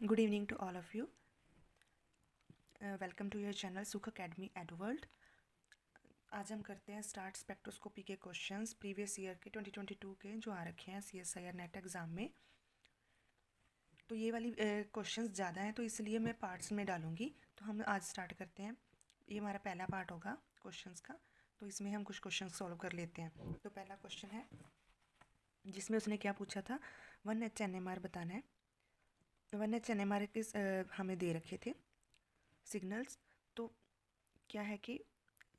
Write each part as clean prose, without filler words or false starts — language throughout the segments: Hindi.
Good evening to all of you. Welcome to your channel Sukh Academy Edworld. आज हम करते हैं स्टार्ट स्पेक्ट्रोस्कोपी के क्वेश्चंस प्रीवियस ईयर के 2022 के जो आ रखे हैं CSIR नेट एग्ज़ाम में। तो ये वाली क्वेश्चंस ज़्यादा हैं तो इसलिए मैं पार्ट्स में डालूँगी। तो हम आज स्टार्ट करते हैं। ये हमारा पहला पार्ट होगा क्वेश्चंस का, तो इसमें हम कुछ क्वेश्चन सॉल्व कर लेते हैं। तो पहला क्वेश्चन है जिसमें उसने क्या पूछा था, 1H NMR बताना है। 1H NMR के हमें दे रखे थे सिग्नल्स। तो क्या है कि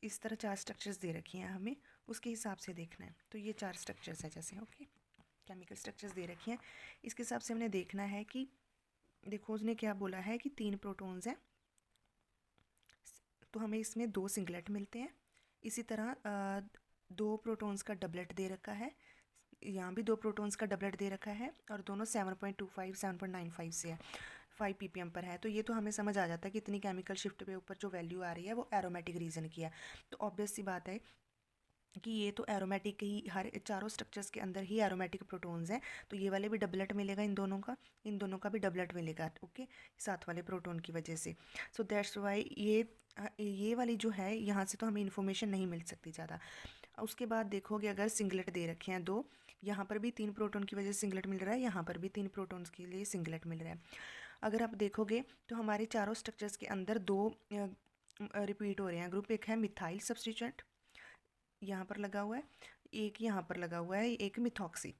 इस तरह 4 स्ट्रक्चर्स दे रखी हैं हमें, उसके हिसाब से देखना है। तो ये 4 स्ट्रक्चर्स है जैसे, ओके, केमिकल स्ट्रक्चर्स दे रखी हैं। इसके हिसाब से हमने देखना है कि देखो उसने क्या बोला है कि 3 प्रोटॉन्स हैं, तो हमें इसमें 2 सिंगलेट मिलते हैं। इसी तरह 2 प्रोटॉन्स का डबलेट दे रखा है, यहाँ भी 2 प्रोटॉन्स का डबलेट दे रखा है और दोनों 7.25 7.95 से है, 5 ppm पर है। तो ये तो हमें समझ आ जाता है कि इतनी केमिकल शिफ्ट पे ऊपर जो वैल्यू आ रही है वो एरोमेटिक रीजन की है। तो ऑब्वियस सी बात है कि ये तो एरोमेटिक ही, हर चारों स्ट्रक्चर्स के अंदर ही एरोमेटिक प्रोटॉन्स हैं। तो ये वाले भी डबलेट मिलेगा इन दोनों का भी डबलेट मिलेगा, ओके, साथ वाले प्रोटॉन की वजह से। सो दैट्स वाई ये वाली जो है यहाँ से तो हमें इन्फॉर्मेशन नहीं मिल सकती ज़्यादा। उसके बाद देखोगे अगर सिंगलेट दे रखे हैं 2, यहाँ पर भी 3 प्रोटॉन की वजह से सिंगलेट मिल रहा है, यहाँ पर भी 3 प्रोटॉन्स के लिए सिंगलेट मिल रहा है। अगर आप देखोगे तो हमारे चारों स्ट्रक्चर्स के अंदर 2 रिपीट हो रहे हैं ग्रुप। एक है मिथाइल सब्स्टिट्यूएंट, यहाँ पर लगा हुआ है, एक यहाँ पर लगा हुआ है, एक मिथॉक्सी,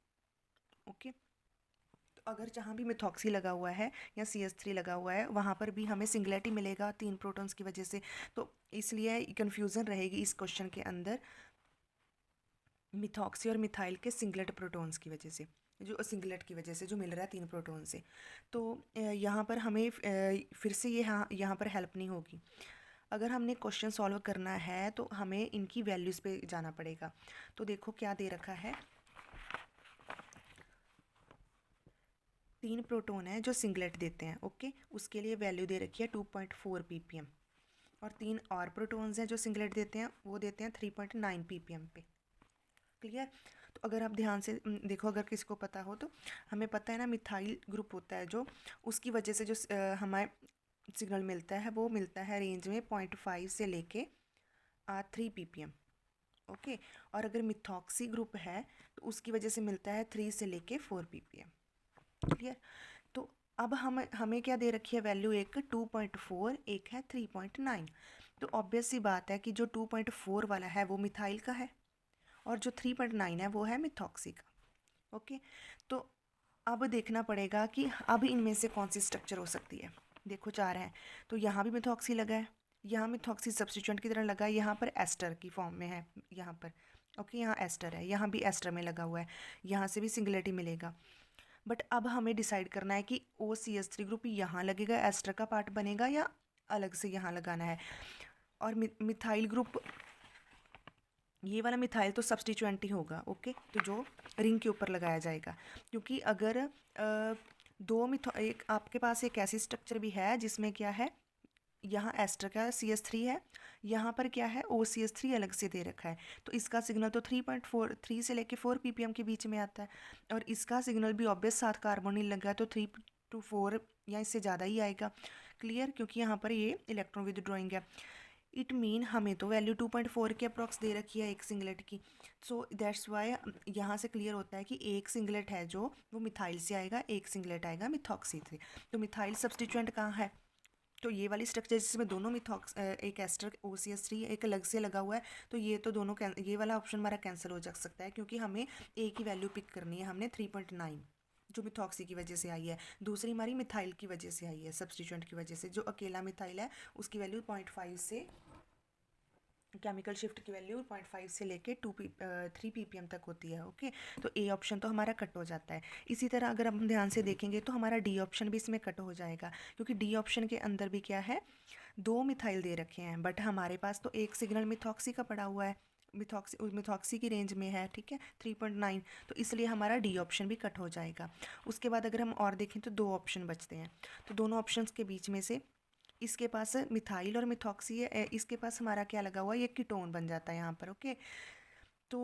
ओके। तो अगर जहाँ भी मिथॉक्सी लगा हुआ है या CH3 लगा हुआ है वहाँ पर भी हमें सिंगलेट ही मिलेगा 3 प्रोटॉन्स की वजह से। तो इसलिए कन्फ्यूज़न रहेगी इस क्वेश्चन के अंदर मिथॉक्सी और मिथाइल के सिंगलेट प्रोटॉन्स की वजह से, जो सिंगलेट की वजह से जो मिल रहा है 3 प्रोटॉन से। तो यहाँ पर हमें फिर से यहाँ पर हेल्प नहीं होगी। अगर हमने क्वेश्चन सॉल्व करना है तो हमें इनकी वैल्यूज़ पे जाना पड़ेगा। तो देखो क्या दे रखा है, 3 प्रोटॉन है जो सिंगलेट देते हैं, ओके, उसके लिए वैल्यू दे रखी है 2.4 ppm। और 3 और प्रोटॉन्स हैं जो सिंगलेट देते हैं वो देते हैं 3.9 ppm पे। क्लियर? तो अगर आप ध्यान से देखो, अगर किसी को पता हो तो हमें पता है ना, मिथाइल ग्रुप होता है जो, उसकी वजह से जो हमारे सिग्नल मिलता है वो मिलता है रेंज में 0.5 से लेके 3 ppm, ओके। और अगर मिथॉक्सी ग्रुप है तो उसकी वजह से मिलता है 3 से लेके 4 ppm। क्लियर? तो अब हमें क्या दे रखी है वैल्यू, एक 2.4, एक है 3.9। तो ऑब्वियस सी बात है कि जो 2.4 वाला है वो मिथाइल का है और जो 3.9 है वो है मिथॉक्सी का, ओके। तो अब देखना पड़ेगा कि अब इनमें से कौन सी स्ट्रक्चर हो सकती है। देखो 4 हैं तो यहाँ भी मिथॉक्सी लगा है, यहाँ मिथॉक्सी सब्स्टिट्यूएंट की तरह लगा है, यहाँ पर एस्टर की फॉर्म में है, यहाँ पर, ओके, यहाँ एस्टर है, यहाँ भी एस्टर में लगा हुआ है, यहाँ से भी सिंगुलरिटी मिलेगा। बट अब हमें डिसाइड करना है कि OCH3 ग्रुप यहाँ लगेगा, एस्टर का पार्ट बनेगा, या अलग से यहाँ लगाना है। और मिथाइल ग्रुप, ये वाला मिथाइल तो सब्स्टिट्यूएंट ही होगा, ओके, तो जो रिंग के ऊपर लगाया जाएगा। क्योंकि अगर एक आपके पास एक ऐसी स्ट्रक्चर भी है जिसमें क्या है, यहाँ एस्टर का CH3 है, यहाँ पर क्या है OCH3 अलग से दे रखा है। तो इसका सिग्नल तो 3 से लेके 4 ppm के बीच में आता है, और इसका सिग्नल भी ऑब्वियस 7 कार्बोनिल लगा है तो 3 to 4 या इससे ज़्यादा ही आएगा। क्लियर? क्योंकि यहाँ पर ये इलेक्ट्रॉन विदड्रॉइंग है। इट मीन हमें तो वैल्यू 2.4 के अप्रॉक्स दे रखी है एक सिंगलेट की। सो दैट्स वाई यहाँ से क्लियर होता है कि एक सिंगलेट है जो वो मिथाइल से आएगा, एक सिंगलेट आएगा मिथॉक्सी से। तो मिथाइल सब्स्टिट्यूएंट कहाँ है, तो ये वाली स्ट्रक्चर जिसमें दोनों एक एस्टर OCH3 एक अलग से लगा हुआ है, तो ये तो दोनों ये वाला ऑप्शन हमारा कैंसिल हो जा सकता है, क्योंकि हमें एक ही वैल्यू पिक करनी है। हमने 3.9 जो मिथॉक्सी की वजह से आई है, दूसरी हमारी मिथाइल की वजह से आई है, सब्स्टिट्यूएंट की वजह से। जो अकेला मिथाइल है उसकी वैल्यू 0.5 से, केमिकल शिफ्ट की वैल्यू 0.5 से लेके 3 ppm तक होती है, ओके। तो ए ऑप्शन तो हमारा कट हो जाता है। इसी तरह अगर हम ध्यान से देखेंगे तो हमारा डी ऑप्शन भी इसमें कट हो जाएगा, क्योंकि डी ऑप्शन के अंदर भी क्या है, 2 मिथाइल दे रखे हैं, बट हमारे पास तो एक सिग्नल मिथॉक्सी का पड़ा हुआ है, मिथॉक्सी की रेंज में है, ठीक है, 3.9। तो इसलिए हमारा डी ऑप्शन भी कट हो जाएगा। उसके बाद अगर हम और देखें तो 2 ऑप्शन बचते हैं, तो दोनों ऑप्शंस के बीच में से इसके पास मिथाइल और मिथॉक्सी है, इसके पास हमारा क्या लगा हुआ है, ये कीटोन बन जाता है यहाँ पर, ओके। तो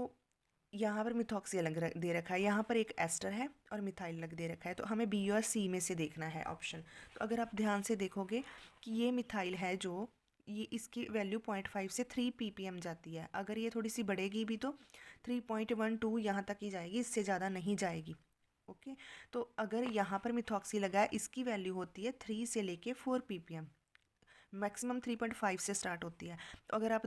यहाँ पर मिथॉक्सी अलग दे रखा है, यहाँ पर एक एस्टर है और मिथाइल अलग दे रखा है, तो हमें बी और सी में से देखना है ऑप्शन। तो अगर आप ध्यान से देखोगे कि ये मिथाइल है जो ये इसकी वैल्यू 0.5 से 3 ppm जाती है। अगर ये थोड़ी सी बढ़ेगी भी तो 3.12 यहाँ तक ही जाएगी, इससे ज़्यादा नहीं जाएगी। ओके, तो अगर यहाँ पर मिथॉक्सी लगा है, इसकी वैल्यू होती है 3 से लेके 4 ppm, मैक्सिमम 3.5 से स्टार्ट होती है। तो अगर आप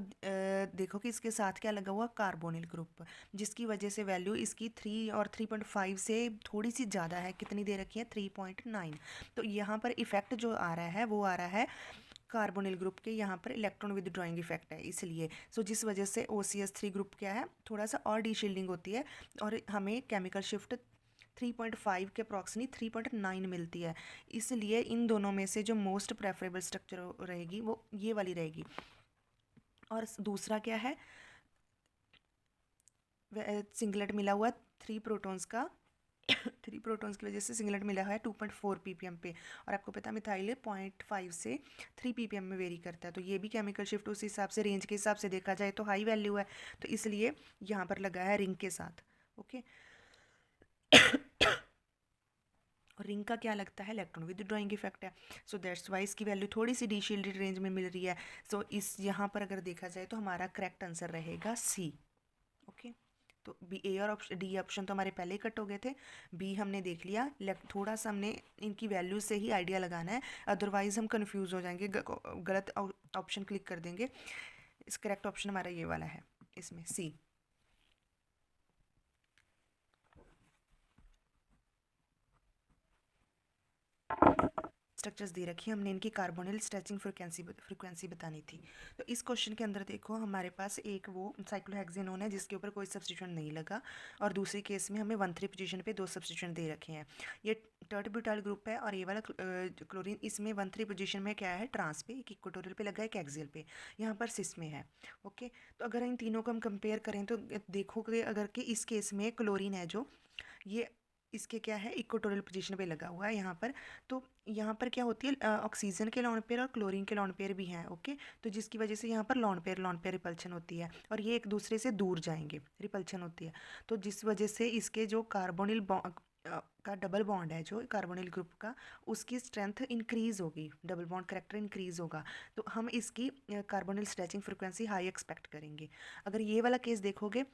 देखो कि इसके साथ क्या लगा हुआ, कार्बोनिल ग्रुप, जिसकी वजह से वैल्यू इसकी 3 और 3.5 से थोड़ी सी ज़्यादा है। कितनी दे रखी है, 3.9। तो यहाँ पर इफेक्ट जो आ रहा है वो आ रहा है कार्बोनिल ग्रुप के, यहाँ पर इलेक्ट्रॉन विदड्रॉइंग इफेक्ट है इसलिए। जिस वजह से OCS3 ग्रुप क्या है, थोड़ा सा और डीशील्डिंग होती है और हमें केमिकल शिफ्ट 3.5 के अप्रॉक्सीमेटली 3.9 मिलती है। इसलिए इन दोनों में से जो मोस्ट प्रेफरेबल स्ट्रक्चर रहेगी वो ये वाली रहेगी। और दूसरा क्या है, सिंगलेट मिला हुआ 3 प्रोटॉन्स का 3 प्रोटॉन्स की वजह से सिंगलेट मिला है 2.4 ppm पे, और आपको पता है मिथाइल 0.5 से 3 ppm में वेरी करता है। तो ये भी केमिकल शिफ्ट उस हिसाब से, रेंज के हिसाब से देखा जाए तो हाई वैल्यू है, तो इसलिए यहाँ पर लगा है रिंग के साथ। ओके, और रिंग का क्या लगता है, इलेक्ट्रॉन विदड्रॉइंग इफेक्ट है। दैट्स वाई इसकी वैल्यू थोड़ी सी डीशील्डेड रेंज में मिल रही है। इस यहाँ पर अगर देखा जाए तो हमारा करेक्ट आंसर रहेगा सी। ओके, तो बी, ए और डी ऑप्शन तो हमारे पहले ही कट हो गए थे। बी हमने देख लिया, थोड़ा सा हमने इनकी वैल्यू से ही आइडिया लगाना है, अदरवाइज हम कंफ्यूज हो जाएंगे, गलत ऑप्शन क्लिक कर देंगे। इस करेक्ट ऑप्शन हमारा ये वाला है, इसमें सी। स्ट्रक्चर्स दे रखी है, हमने इनकी कार्बोनिल स्ट्रेचिंग फ्रीक्वेंसी बतानी थी। तो इस क्वेश्चन के अंदर देखो हमारे पास एक वो साइक्लोहेक्सेनोन है जिसके ऊपर कोई सब्स्टिट्यूएंट नहीं लगा, और दूसरी केस में हमें 1,3 पोजीशन पे 2 सब्स्टिट्यूएंट दे रखे हैं। ये टर्ट ब्यूटाइल ग्रुप है और ये वाला क्लोरीन, इसमें 1,3 पोजीशन में क्या है, ट्रांस पे, एक इक्वेटोरियल पे लगा है, एक एक्सियल पे, यहाँ पर सिस में है। ओके, तो अगर इन तीनों को हम कंपेयर करें तो देखोगे अगर कि इस केस में क्लोरीन है जो ये इसके क्या है, इक्वेटोरियल पोजीशन पे लगा हुआ है यहाँ पर। तो यहाँ पर क्या होती है, ऑक्सीजन के लॉन पेयर और क्लोरीन के लॉन पेयर भी हैं। ओके, तो जिसकी वजह से यहाँ पर लॉन पेयर रिपल्शन होती है और ये एक दूसरे से दूर जाएंगे, रिपल्शन होती है। तो जिस वजह से इसके जो कार्बोनिल का डबल बॉन्ड है, जो कार्बोनिल ग्रुप का, उसकी स्ट्रेंथ इंक्रीज होगी, डबल बॉन्ड करेक्टर इंक्रीज होगा। तो हम इसकी carbonyl stretching frequency high expect करेंगे। अगर ये वाला केस देखोगे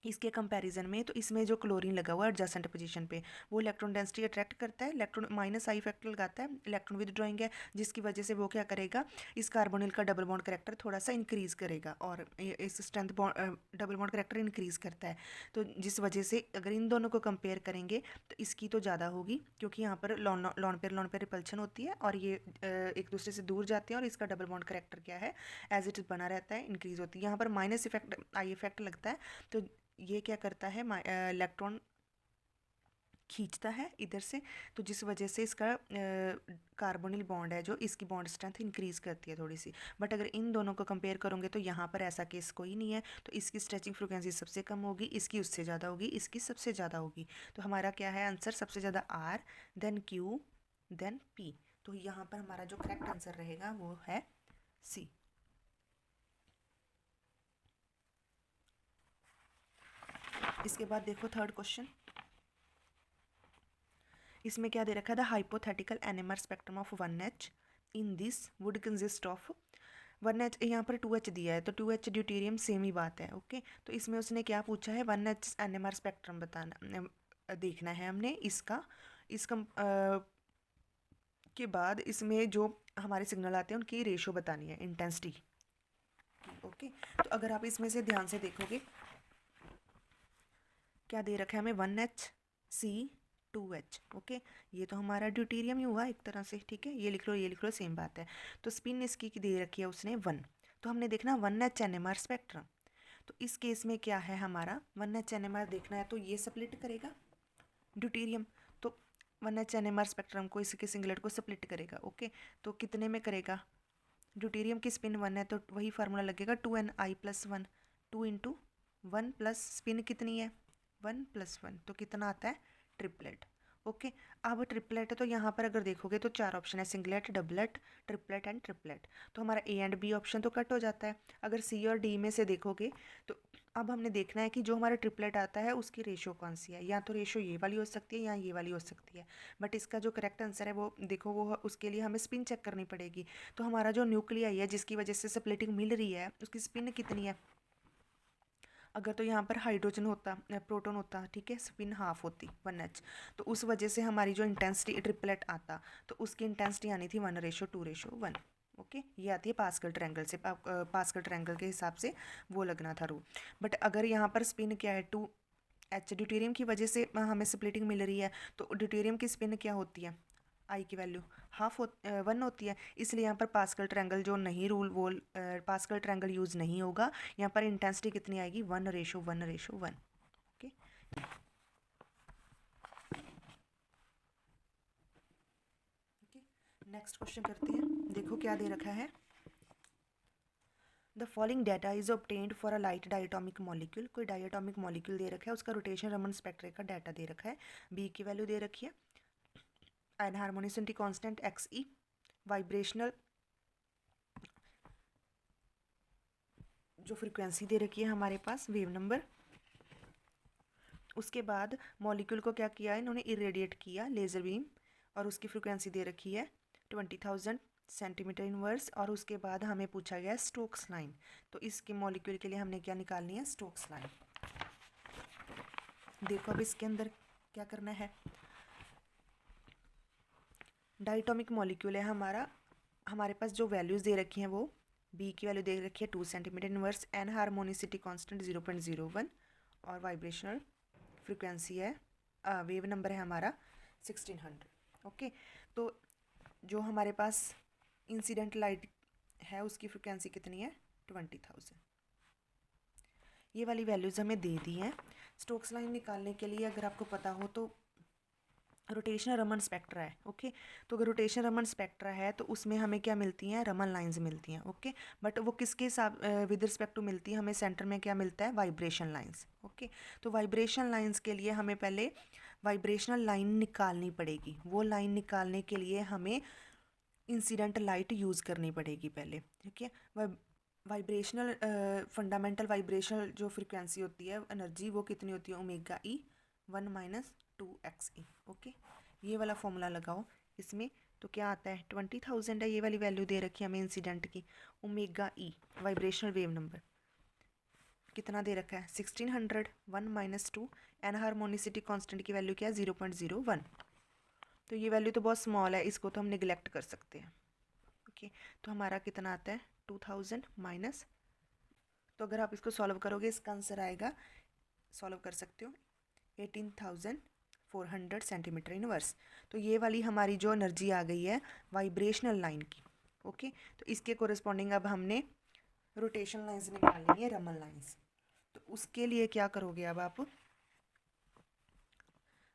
इसके कंपैरिजन में, तो इसमें जो क्लोरीन लगा हुआ है एडजेसेंट पोजीशन पे, वो इलेक्ट्रॉन डेंसिटी अट्रैक्ट करता है, इलेक्ट्रॉन माइनस आई इफेक्ट लगाता है, इलेक्ट्रॉन विदड्रॉइंग है, जिसकी वजह से वो क्या करेगा, इस कार्बोनिल का डबल बॉन्ड करेक्टर थोड़ा सा इंक्रीज करेगा और इस strength double bond character increase करता है। तो जिस वजह से अगर इन दोनों को कंपेयर करेंगे तो इसकी तो ज़्यादा होगी, क्योंकि यहाँ पर लॉन पेयर रिपल्शन होती है और ये एक दूसरे से दूर जाते हैं, और इसका डबल बॉन्ड करेक्टर क्या है, एज इट बना रहता है, इंक्रीज होती है। यहाँ पर माइनस इफेक्ट, आई इफेक्ट लगता है, तो ये क्या करता है, इलेक्ट्रॉन खींचता है इधर से, तो जिस वजह से इसका कार्बोनिल बॉन्ड है जो, इसकी बॉन्ड स्ट्रेंथ इंक्रीज करती है थोड़ी सी। बट अगर इन दोनों को कंपेयर करोगे तो यहाँ पर ऐसा केस कोई नहीं है, तो इसकी स्ट्रेचिंग फ्रिक्वेंसी सबसे कम होगी, इसकी उससे ज़्यादा होगी, इसकी सबसे ज़्यादा होगी। तो हमारा क्या है आंसर, सबसे ज़्यादा R, then Q, then P। तो यहाँ पर हमारा जो करेक्ट आंसर रहेगा वो है C। इसके बाद देखो थर्ड क्वेश्चन, इसमें क्या दे रखा है, the hypothetical NMR spectrum of 1H in this would consist of 1H, यहाँ पर 2H दिया है, तो 2H ड्यूटेरियम सेम ही बात है। ओके, तो इसमें उसने क्या पूछा है, 1H एनएमआर स्पेक्ट्रम बताना, देखना है हमने इसका के बाद इसमें जो हमारे सिग्नल आते हैं उनकी रेशो बतानी है, इंटेंसिटी। ओके, तो अगर आप इसमें से ध्यान से देखोगे क्या दे रखा है हमें, 1HC2H। ओके, ये तो हमारा ड्यूटेरियम ही हुआ एक तरह से, ठीक है, ये लिख लो, ये लिख लो, सेम बात है। तो स्पिन इसकी दे रखी है उसने 1, तो हमने देखना 1H एनएमआर स्पेक्ट्रम। तो इस केस में क्या है हमारा, 1H एनएमआर देखना है तो ये स्प्लिट करेगा ड्यूटेरियम, तो 1H एनएमआर स्पेक्ट्रम को इसके सिंगलेट को स्प्लिट करेगा। ओके, तो कितने में करेगा, ड्यूटेरियम की स्पिन 1 है तो वही फार्मूला लगेगा 2Ni+1, 2 इंटू 1 प्लस स्पिन कितनी है 1 + 1, तो कितना आता है, ट्रिपलेट। ओके, अब ट्रिपलेट है तो यहाँ पर अगर देखोगे तो 4 ऑप्शन है, singlet, doublet, triplet and triplet. तो हमारा A एंड B ऑप्शन तो कट हो जाता है। अगर C और D में से देखोगे तो अब हमने देखना है कि जो हमारा ट्रिपलेट आता है उसकी रेशो कौन सी है, या तो रेशो ये वाली हो सकती है या ये वाली हो सकती है। बट इसका जो करेक्ट आंसर है वो देखो, वो उसके लिए हमें स्पिन चेक करनी पड़ेगी। तो हमारा जो न्यूक्लियाई है जिसकी वजह से स्प्लिटिंग मिल रही है उसकी स्पिन कितनी है। अगर तो यहाँ पर हाइड्रोजन होता, प्रोटॉन होता, ठीक है, स्पिन हाफ होती 1H, तो उस वजह से हमारी जो इंटेंसिटी ट्रिपलेट आता तो उसकी इंटेंसिटी आनी थी 1:2:1। ओके, ये आती है पास्कल ट्रायंगल से, पास्कल ट्रायंगल के हिसाब से वो लगना था रूल। बट अगर यहाँ पर स्पिन क्या है 2H, ड्यूटेरियम की वजह से हमें स्प्लिटिंग मिल रही है, तो ड्यूटेरियम की स्पिन क्या होती है, आई की वैल्यू 1 होती है। इसलिए यहाँ पर पास्कल ट्रायंगल जो नहीं रूल वो पास्कल ट्रायंगल यूज़ नहीं होगा। यहाँ पर इंटेंसिटी कितनी आएगी 1:1:1। ओके, नेक्स्ट क्वेश्चन करते हैं। देखो क्या दे रखा है, the following data is obtained for a light diatomic molecule. कोई डायटोमिक मॉलिक्यूल दे रखा है, उसका रोटेशन रमन स्पेक्ट्रा का डाटा दे रखा है, बी की वैल्यू दे रखी है, एनहार्मोनिसिटी कांस्टेंट XE, वाइब्रेशनल जो फ्रीक्वेंसी दे रखी है हमारे पास वेव नंबर। उसके बाद मॉलिक्यूल को क्या किया, इन्होंने इरेडिएट किया लेज़र बीम, और उसकी फ्रीक्वेंसी दे रखी है 20,000 सेंटीमीटर इनवर्स। और उसके बाद हमें पूछा गया स्टोक्स लाइन, तो इसके मॉलिक्यूल के लिए हमने क्या निकालनी है, स्टोक्स लाइन। देखो अब इसके अंदर क्या करना है, डायटोमिक मॉलिक्यूल है हमारा, हमारे पास जो वैल्यूज़ दे रखी हैं वो बी की वैल्यू दे रखी है 2 centimetre inverse, anharmonicity constant 0.01, और वाइब्रेशनल फ्रीक्वेंसी है, वेव नंबर है हमारा 1600। ओके, तो जो हमारे पास इंसिडेंट लाइट है उसकी फ्रीक्वेंसी कितनी है 20,000। ये वाली वैल्यूज़ हमें दे दी हैं। स्टोक्स लाइन निकालने के लिए अगर आपको पता हो तो रोटेशनल रमन स्पेक्ट्रा है। ओके, तो अगर रोटेशनल रमन स्पेक्ट्रा है तो उसमें हमें क्या मिलती हैं, रमन लाइंस मिलती हैं। ओके, बट वो किसके हिसाब विद रिस्पेक्ट टू मिलती है, हमें सेंटर में क्या मिलता है, वाइब्रेशन लाइंस। ओके, तो वाइब्रेशन लाइंस के लिए हमें पहले वाइब्रेशनल लाइन निकालनी पड़ेगी। वो लाइन निकालने के लिए हमें इंसिडेंट लाइट यूज़ करनी पड़ेगी पहले। ठीक है, वाइब्रेशनल फंडामेंटल वाइब्रेशनल जो फ्रिक्वेंसी होती है एनर्जी, वो कितनी होती है, ओमेगा ई 1 - 2XE। ओके, ये वाला फॉर्मूला लगाओ इसमें, तो क्या आता है 20,000 है, ये वाली वैल्यू दे रखी है हमें इंसिडेंट की। ओमेगा ई वाइब्रेशनल वेव नंबर कितना दे रखा है 1600, 1 - 2, एन हार्मोनिसिटी कांस्टेंट की वैल्यू क्या है 0.01। तो ये वैल्यू तो बहुत स्मॉल है, इसको तो हम निगलेक्ट कर सकते हैं। ओके, तो हमारा कितना आता है 2000 माइनस, तो अगर आप इसको सॉल्व करोगे इसका आंसर आएगा, सॉल्व कर सकते हो 18,400 सेंटीमीटर इनवर्स। तो ये वाली हमारी जो एनर्जी आ गई है वाइब्रेशनल लाइन की। ओके, तो इसके कोरिस्पॉन्डिंग अब हमने रोटेशन लाइंस निकालनी है, रमन लाइंस। तो उसके लिए क्या करोगे अब आप,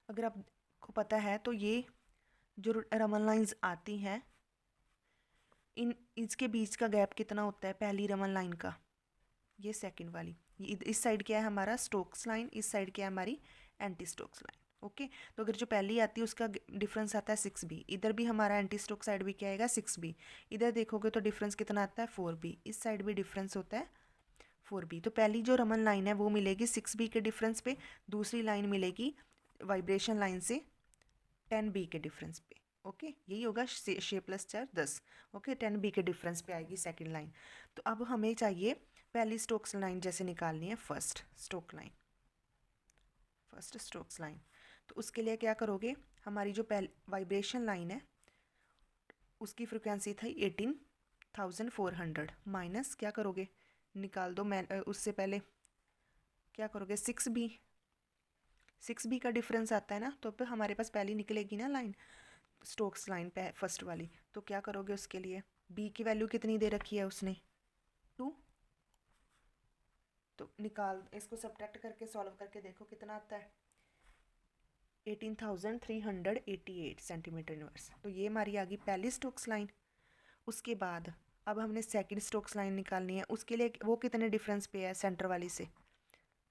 अगर आपको पता है तो ये जो रमन लाइंस आती हैं इसके बीच का गैप कितना होता है पहली रमन लाइन का, ये सेकंड वाली, इस साइड क्या है हमारा स्टोक्स लाइन, इस साइड क्या है हमारी एंटी स्टोक्स लाइन। ओके, तो अगर जो पहली आती है उसका डिफरेंस आता है 6B, इधर भी हमारा एंटी स्टोक साइड भी क्या आएगा 6B, इधर देखोगे तो डिफरेंस कितना आता है 4B, इस साइड भी डिफरेंस होता है 4B। तो पहली जो रमन लाइन है वो मिलेगी 6B के डिफरेंस पे, दूसरी लाइन मिलेगी वाइब्रेशन लाइन से 10B के डिफरेंस पे। ओके, यही होगा 6 + 4 10। ओके, 10B के डिफरेंस पे आएगी सेकंड लाइन। तो अब हमें चाहिए पहली स्टोक्स लाइन जैसे निकालनी है, फर्स्ट स्टोक्स लाइन। तो उसके लिए क्या करोगे, हमारी जो वाइब्रेशन लाइन है उसकी फ्रिक्वेंसी थी 18,400 माइनस क्या करोगे, निकाल दो, मैं उससे पहले क्या करोगे 6B का डिफरेंस आता है ना, तो अब हमारे पास पहली निकलेगी ना लाइन स्टोक्स लाइन पे फर्स्ट वाली। तो क्या करोगे उसके लिए, B की वैल्यू कितनी दे रखी है उसने 2, तो निकाल, इसको सब्ट्रैक्ट करके सॉल्व करके देखो कितना आता है 18,388 सेंटीमीटर इनवर्स। तो ये हमारी आ गई पहली स्टोक्स लाइन। उसके बाद अब हमने सेकंड स्टोक्स लाइन निकालनी है, उसके लिए वो कितने डिफरेंस पे है सेंटर वाली से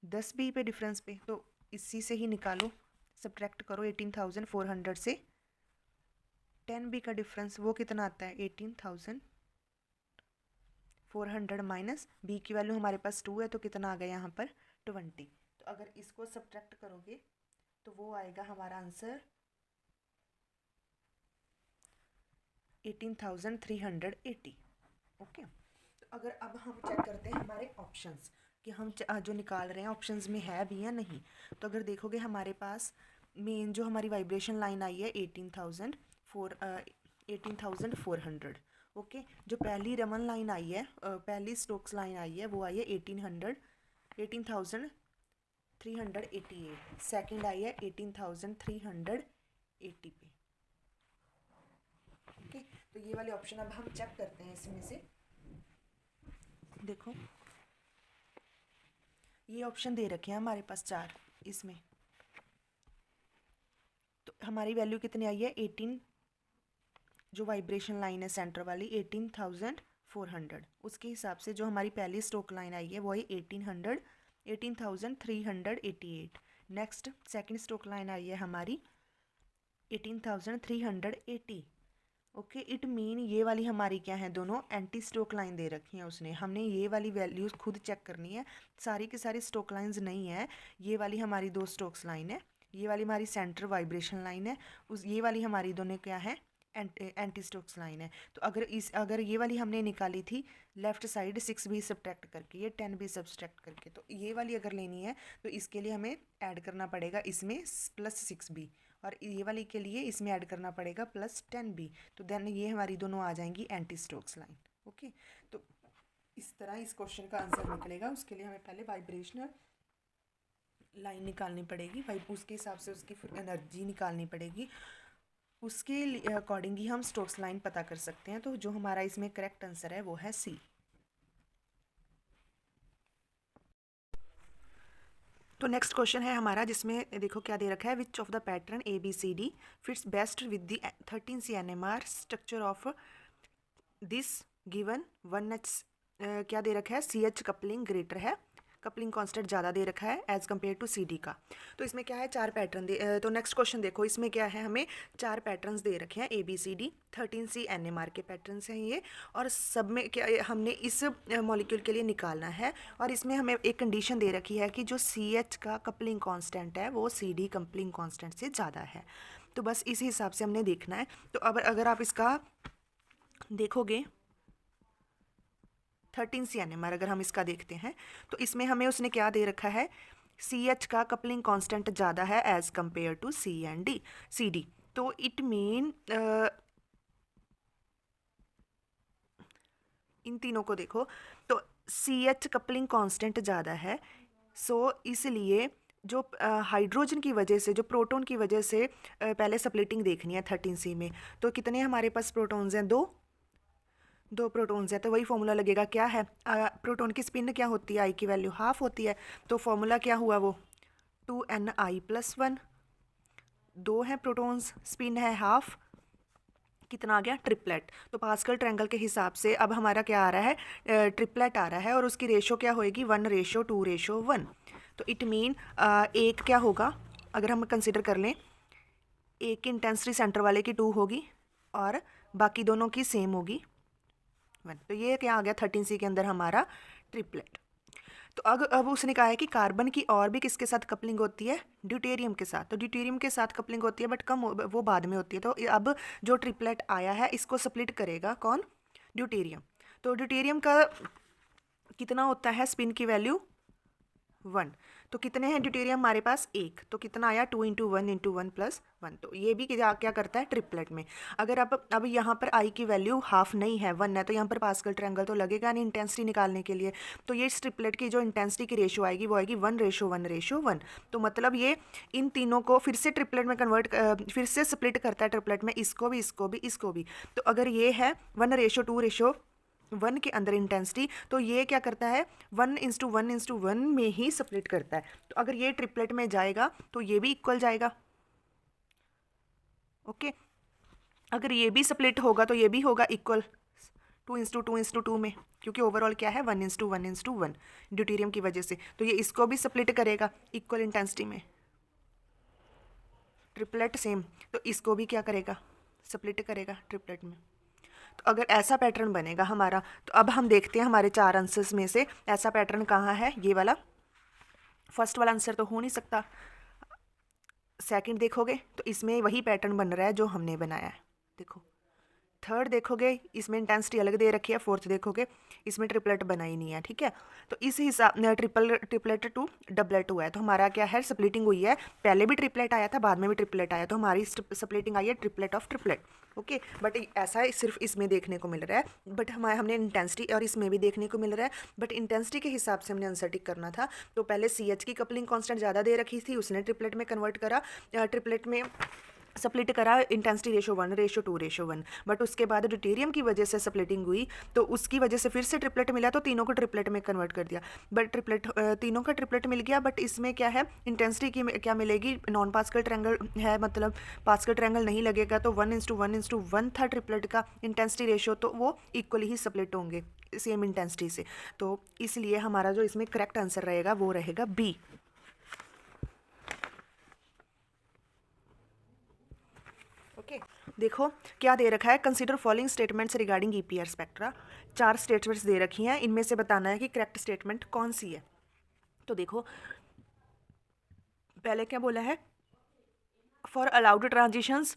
10B पे डिफरेंस पे, तो इसी से ही निकालो, सब्ट्रैक्ट करो 18,400 से 10B का डिफरेंस, वो कितना आता है 18,000 400 माइनस बी की वैल्यू हमारे पास 2 है, तो कितना आ गया यहाँ पर 20। तो अगर इसको सब्ट्रैक्ट करोगे तो वो आएगा हमारा आंसर 18,380। ओके, तो अगर अब हम चेक करते हैं हमारे ऑप्शंस कि हम जो निकाल रहे हैं ऑप्शंस में है भी या नहीं। तो अगर देखोगे हमारे पास मेन जो हमारी वाइब्रेशन लाइन आई है 18,400। ओके, जो पहली रमन लाइन आई है, पहली स्टोक्स लाइन आई है, वो आई है 18,388। सेकंड आई है 18,380 पे। ओके, तो ये वाले ऑप्शन अब हम चेक करते हैं। इसमें से देखो ये ऑप्शन दे रखे हैं हमारे पास 4, इसमें तो हमारी वैल्यू कितनी आई है 18, जो वाइब्रेशन लाइन है सेंटर वाली 18,400, उसके हिसाब से जो हमारी पहली स्टोक लाइन आई है वो है 18,388। नेक्स्ट सेकंड स्टोक लाइन आई है हमारी 18,380। ओके, इट मीन ये वाली हमारी क्या है, दोनों एंटी स्टोक लाइन दे रखी हैं उसने। हमने ये वाली वैल्यूज़ खुद चेक करनी है, सारी की सारी स्टोक लाइंस नहीं है। ये वाली हमारी 2 स्टोक्स लाइन है, ये वाली हमारी सेंटर वाइब्रेशन लाइन है, उस ये वाली हमारी दोनों क्या है एंटी स्टोक्स लाइन है। तो अगर ये वाली हमने निकाली थी लेफ्ट साइड 6b सब्ट्रैक्ट करके, ये 10b सब्ट्रैक्ट करके, तो ये वाली अगर लेनी है तो इसके लिए हमें ऐड करना पड़ेगा इसमें +6b, और ये वाली के लिए इसमें ऐड करना पड़ेगा +10b। तो देन ये हमारी दोनों आ जाएंगी एंटी स्टोक्स लाइन। ओके, तो इस तरह इस क्वेश्चन का आंसर निकलेगा। उसके लिए हमें पहले वाइब्रेशनल लाइन निकालनी पड़ेगी, उसके हिसाब से उसकी एनर्जी निकालनी पड़ेगी, उसके अकॉर्डिंग ही हम स्टोक्स लाइन पता कर सकते हैं। तो जो हमारा इसमें करेक्ट आंसर है वो है सी। तो नेक्स्ट क्वेश्चन है हमारा, जिसमें देखो क्या दे रखा है, which of the pattern ABCD fits best with the 13C NMR structure of this given 1H। क्या दे रखा है, CH कपलिंग ग्रेटर है, कपलिंग कांस्टेंट ज़्यादा दे रखा है एज़ कम्पेयर टू CD का। तो इसमें क्या है, 4 पैटर्न तो नेक्स्ट क्वेश्चन देखो, इसमें क्या है, हमें 4 पैटर्न्स दे रखे हैं ABCD, 13C NMR के पैटर्न्स हैं ये, और सब में क्या हमने इस मॉलिक्यूल के लिए निकालना है। और इसमें हमें एक कंडीशन दे रखी है कि जो CH का कपलिंग कांस्टेंट है वो CD कपलिंग कांस्टेंट से ज़्यादा है। तो बस इस हिसाब से हमने देखना है। तो अब अगर आप इसका देखोगे 13C NMR अगर हम इसका देखते हैं तो इसमें हमें उसने क्या दे रखा है, CH का कपलिंग कांस्टेंट ज़्यादा है एज़ कम्पेयर टू CD। तो इट मीन इन तीनों को देखो तो CH कपलिंग कांस्टेंट ज़्यादा है, सो इसलिए जो हाइड्रोजन की वजह से, जो प्रोटॉन की वजह से पहले स्प्लिटिंग देखनी है 13C में। तो कितने हमारे पास प्रोटॉन्स हैं, 2 प्रोटॉन्स है। तो वही फॉर्मूला लगेगा, क्या है, प्रोटॉन की स्पिन क्या होती है, I की वैल्यू हाफ होती है। तो फॉर्मूला क्या हुआ, वो 2Ni+1, 2 है प्रोटॉन्स, स्पिन है हाफ, कितना आ गया, ट्रिपलेट। तो पास्कल ट्रायंगल के हिसाब से अब हमारा क्या आ रहा है, ट्रिपलेट आ रहा है, और उसकी रेशो क्या होएगी 1:2:1। तो इट मीन एक क्या होगा, अगर हम कंसिडर कर लें, एक की इंटेंसिटी सेंटर वाले की 2 होगी और बाकी दोनों की सेम होगी 1। तो ये क्या आ गया 13C के अंदर हमारा ट्रिपलेट। तो अब उसने कहा है कि कार्बन की और भी किसके साथ कपलिंग होती है, ड्यूटेरियम के साथ। तो ड्यूटेरियम के साथ कपलिंग होती है बट कम, वो बाद में होती है। तो अब जो ट्रिपलेट आया है इसको स्प्लिट करेगा कौन, ड्यूटेरियम। तो ड्यूटेरियम का कितना होता है, स्पिन की वैल्यू 1। तो कितने हैं ड्यूटेरियम हमारे पास, 1। तो कितना आया 2 × 1 × 1 + 1। तो ये भी क्या करता है ट्रिपलेट में। अगर अब यहाँ पर I की वैल्यू हाफ नहीं है, 1 है, तो यहाँ पर पास्कल ट्रायंगल तो लगेगा नहीं इंटेंसिटी निकालने के लिए। तो ये ट्रिपलेट की जो इंटेंसिटी की रेशो आएगी वो आएगी 1:1:1। तो मतलब ये इन तीनों को फिर से ट्रिपलेट में कन्वर्ट, फिर से स्प्लिट करता है ट्रिपलेट में, इसको भी, इसको भी, इसको भी। तो अगर ये है 1:2:1 के अंदर इंटेंसिटी, तो ये क्या करता है 1:1:1 में ही स्प्लिट करता है। तो अगर ये ट्रिपलेट में जाएगा तो ये भी इक्वल जाएगा। ओके, अगर ये भी स्प्लिट होगा तो ये भी होगा इक्वल 2:2:2 में, क्योंकि ओवरऑल क्या है 1:1:1 ड्यूटेरियम की वजह से। तो ये इसको भी स्प्लिट करेगा इक्वल इंटेंसिटी में, ट्रिपलेट सेम, तो इसको भी क्या करेगा, स्प्लिट करेगा ट्रिपलेट में। तो अगर ऐसा पैटर्न बनेगा हमारा, तो अब हम देखते हैं हमारे 4 आंसर्स में से ऐसा पैटर्न कहाँ है। ये वाला फर्स्ट वाला आंसर तो हो नहीं सकता। सेकंड देखोगे तो इसमें वही पैटर्न बन रहा है जो हमने बनाया है। देखो थर्ड देखोगे इसमें इंटेंसिटी अलग दे रखी है। फोर्थ देखोगे इसमें ट्रिपलेट बना ही नहीं है। ठीक है, तो इस हिसाब ट्रिपलेट टू डबलेट हुआ है, तो हमारा क्या है, स्प्लिटिंग हुई है। पहले भी ट्रिपलेट आया था, बाद में भी ट्रिपलेट आया, तो हमारी स्प्लिटिंग आई है triplet of triplet. Okay, but ऐसा सिर्फ इसमें देखने को मिल रहा है, बट हमने इंटेंसिटी और इसमें भी देखने को मिल रहा है, बट इंटेंसिटी के हिसाब से हमने आंसर टिक करना था। तो पहले CH की कपलिंग कॉन्स्टेंट ज़्यादा दे रखी थी, उसने ट्रिपलेट में कन्वर्ट करा, ट्रिपलेट में स्प्लिट करा, इंटेंसिटी रेशो 1:2:1, बट उसके बाद ड्यूटेरियम की वजह से स्प्लिटिंग हुई, तो उसकी वजह से फिर से ट्रिपलेट मिला, तो तीनों को ट्रिपलेट में कन्वर्ट कर दिया। बट तीनों का ट्रिपलेट मिल गया, बट इसमें क्या है, इंटेंसिटी की क्या मिलेगी, नॉन पास्कल ट्रायंगल है, मतलब पास्कल ट्रायंगल नहीं लगेगा, तो 1:1:1 था ट्रिपलेट का इंटेंसिटी रेशो, तो वो इक्वली ही स्प्लिट होंगे सेम इंटेंसिटी से। तो इसलिए हमारा जो इसमें करेक्ट आंसर रहेगा वो रहेगा बी। ओके, देखो क्या दे रखा है, consider following statements regarding EPR spectra. 4 statements दे रखी हैं, इनमें से बताना है कि करेक्ट स्टेटमेंट कौन सी है। तो देखो पहले क्या बोला है, फॉर अलाउड ट्रांजिशंस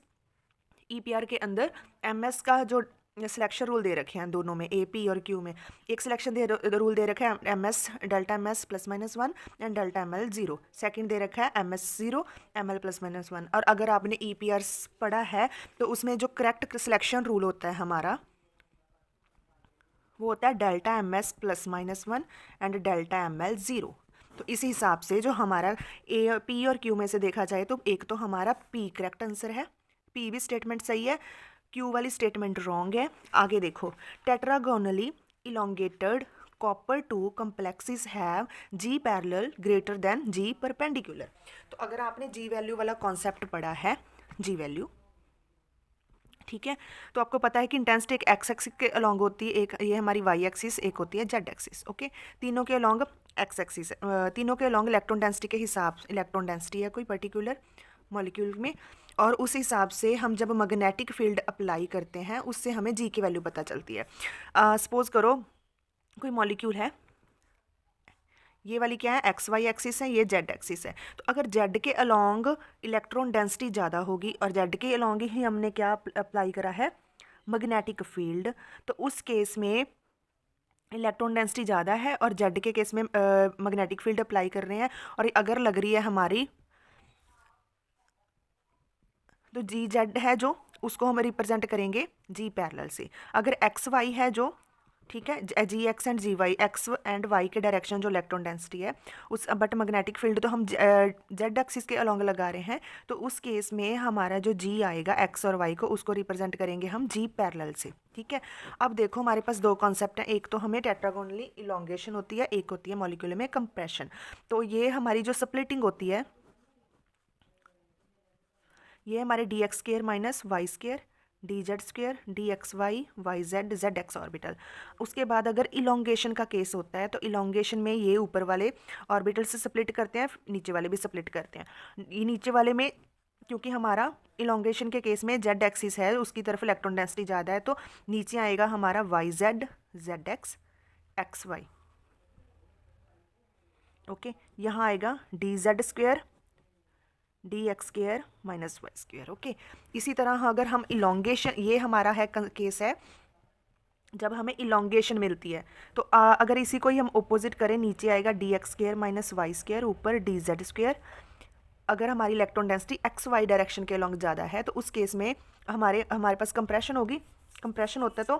EPR के अंदर MS का जो सिलेक्शन रूल दे रखे हैं दोनों में, AP और Q में, एक सिलेक्शन रूल दे रखा है MS delta MS +-1 and delta ML 0। Second दे रखा है MS 0 ML +-1। और अगर आपने EPR पढ़ा है तो उसमें जो करेक्ट सिलेक्शन रूल होता है हमारा, वो होता है delta MS +-1 and delta ML 0। तो इस हिसाब से जो हमारा P और Q में से देखा जाए तो एक तो हमारा P करेक्ट आंसर है, P भी स्टेटमेंट सही है, Q वाली स्टेटमेंट रॉन्ग है। आगे देखो, tetragonally elongated copper two complexes have G parallel greater than G perpendicular. तो अगर आपने G वैल्यू वाला कॉन्सेप्ट पढ़ा है, G वैल्यू, ठीक है, तो आपको पता है कि इंटेंसिटी एक एक्स एक्सिस के अलॉन्ग होती है, एक ये हमारी वाई एक्सिस, एक होती है जेड एक्सिस। ओके, तीनों के अलॉन्ग एक्स एक्सिस, तीनों के अलॉन्ग इलेक्ट्रॉन डेंसिटी के हिसाब से, इलेक्ट्रॉन डेंसिटी है कोई पर्टिकुलर मॉलिक्यूल में, और उस हिसाब से हम जब मैग्नेटिक फील्ड अप्लाई करते हैं उससे हमें जी की वैल्यू पता चलती है। सपोज करो कोई मॉलिक्यूल है, ये वाली क्या है, XY एक्सिस है, ये जेड एक्सिस है, तो अगर जेड के अलॉन्ग इलेक्ट्रॉन डेंसिटी ज़्यादा होगी और जेड के अलॉन्ग ही हमने क्या अप्लाई करा है, मैग्नेटिक फील्ड, तो उस केस में इलेक्ट्रॉन डेंसिटी ज़्यादा है और जेड के केस में मैग्नेटिक फील्ड अप्लाई कर रहे हैं, और अगर लग रही है हमारी, तो जी जेड है जो, उसको हम रिप्रेजेंट करेंगे जी पैरेलल से। अगर XY है जो, ठीक है, GX and GY, X and Y के डायरेक्शन जो इलेक्ट्रॉन डेंसिटी है उस, बट मैग्नेटिक फील्ड तो हम जेड एक्सिस के अलॉन्ग लगा रहे हैं, तो उस केस में हमारा जो G आएगा X और Y को, उसको रिप्रेजेंट करेंगे हम जी पैरेलल से। ठीक है, अब देखो हमारे पास दो कॉन्सेप्ट हैं, एक तो हमें टेट्रागोनली इलोंगेशन होती है, एक होती है मॉलिक्यूल में कंप्रेशन। तो ये हमारी जो स्प्लिटिंग होती है, ये हमारे DX² - Y², DZ² DXY YZ ZX orbital. उसके बाद अगर इलोंगेशन का केस होता है, तो इलोंगेशन में ये ऊपर वाले ऑर्बिटल से स्प्लिट करते हैं, नीचे वाले भी स्प्लिट करते हैं। ये नीचे वाले में, क्योंकि हमारा इलोंगेशन के केस में जेड एक्सिस है, उसकी तरफ इलेक्ट्रॉन डेंसिटी ज़्यादा है, तो नीचे आएगा हमारा YZ ZX XY। ओके, यहाँ आएगा DZ² DX² - Y²। ओके, इसी तरह अगर हम इलोंगेशन, ये हमारा है केस है जब हमें इलोंगेशन मिलती है, तो अगर इसी को ही हम अपोजिट करें, नीचे आएगा DX² - Y², ऊपर DZ²। अगर हमारी इलेक्ट्रॉन डेंसिटी XY डायरेक्शन के अलॉन्ग ज़्यादा है, तो उस केस में हमारे पास कंप्रेशन होगी, कंप्रेशन होता है, तो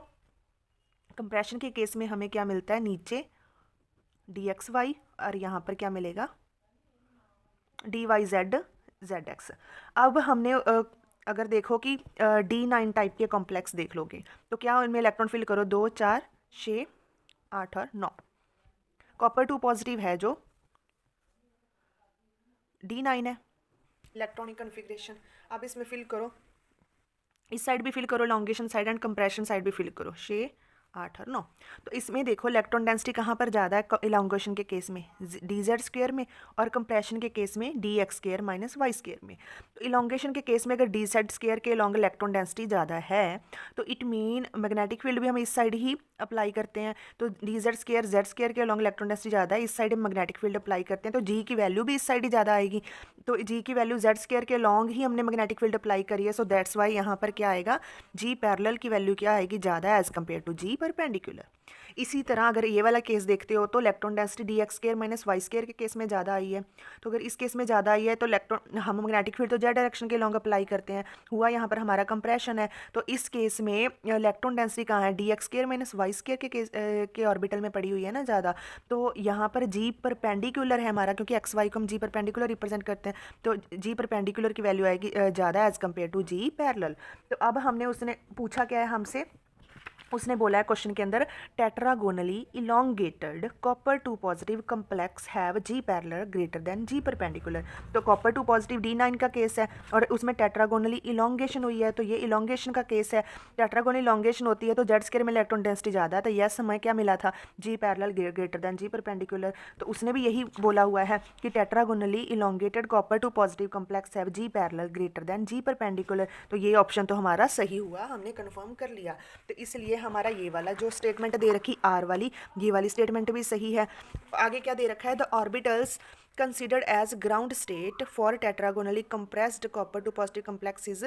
कंप्रेशन के केस में हमें क्या मिलता है, नीचे DXY और यहाँ पर क्या मिलेगा, DYZ ZX। अब हमने अगर देखो कि D9 टाइप के कॉम्प्लेक्स देख लोगे, तो क्या उनमें इलेक्ट्रॉन फिल करो, 2 4 6 8 और 9। कॉपर 2 पॉजिटिव है जो D9 है इलेक्ट्रॉनिक कन्फिग्रेशन। अब इसमें फिल करो, इस साइड भी फिल करो, elongation side and compression side भी फिल करो, 6 8 और 9। तो इसमें देखो इलेक्ट्रॉन डेंसिटी कहाँ पर ज़्यादा है इलांगेशन के केस में, डी जेड स्क्वेयर में, और कंप्रेशन के केस में D X square minus Y square में। तो इलांगेशन के केस में अगर डी जेड स्क्वेयर के लॉन्ग इलेक्ट्रॉन डेंसिटी ज़्यादा है तो इट मीन मैग्नेटिक फील्ड भी हम इस साइड ही अप्लाई करते हैं। तो डी जेड स्क्वेयर के लॉन्ग इलेक्ट्रॉन डेंसिटी ज़्यादा है, इस साइड हम मैग्नेटिक फील्ड अप्लाई करते हैं, तो जी की वैल्यू भी इस साइड ही ज़्यादा आएगी। तो जी की वैल्यू जेड स्क्वेयर के लॉन्ग ही हमने मैग्नेटिक फील्ड अप्लाई करी है, सो दैट्स वाई यहाँ पर क्या आएगा, जी पैरेलल की वैल्यू क्या आएगी, ज़्यादा as compare to G perpendicular. इसी तरह अगर ये वाला केस देखते हो तो electron density D X square minus Y square के केस में ज़्यादा आई है। तो अगर इस केस में ज़्यादा आई है तो इलेक्ट्रॉन हम मैग्नेटिक फील्ड तो जेड डायरेक्शन के लॉन्ग अप्लाई करते हैं, हुआ यहाँ पर हमारा कंप्रेशन है। तो इस केस में इलेक्ट्रॉन डेंसिटी कहाँ है, D X square minus Y square के केस के ऑर्बिटल में पड़ी हुई है ना ज़्यादा। तो यहाँ पर जी परपेंडिकुलर है हमारा, क्योंकि एक्स वाई को हम जी परपेंडिकुलर रिप्रेजेंट करते हैं, तो जी परपेंडिकुलर की वैल्यू आएगी ज़्यादा as compare to G parallel. तो अब हमने उसने पूछा क्या है हमसे, उसने बोला है क्वेश्चन के अंदर tetragonally elongated copper two positive complex have G parallel greater than G perpendicular. तो कॉपर टू पॉजिटिव D9 का केस है और उसमें टेट्रागोनली इलोंगेशन हुई है, तो ये इलोंगेशन का केस है। टेट्रागोनल इलोंगेशन होती है तो जेड स्क्वायर में इलेक्ट्रॉन डेंसिटी ज़्यादा है, तो यस हमें क्या मिला था, G parallel greater than G perpendicular. तो उसने भी यही बोला हुआ है कि tetragonally elongated copper two positive complex have G parallel greater than G perpendicular. तो ये ऑप्शन तो हमारा सही हुआ, हमने कन्फर्म कर लिया। तो इसलिए हमारा ये वाला जो स्टेटमेंट दे रखी आर वाली, ये वाली स्टेटमेंट भी सही है। आगे क्या दे रखा है, the orbitals considered as ground state for tetragonally compressed copper two positive complex is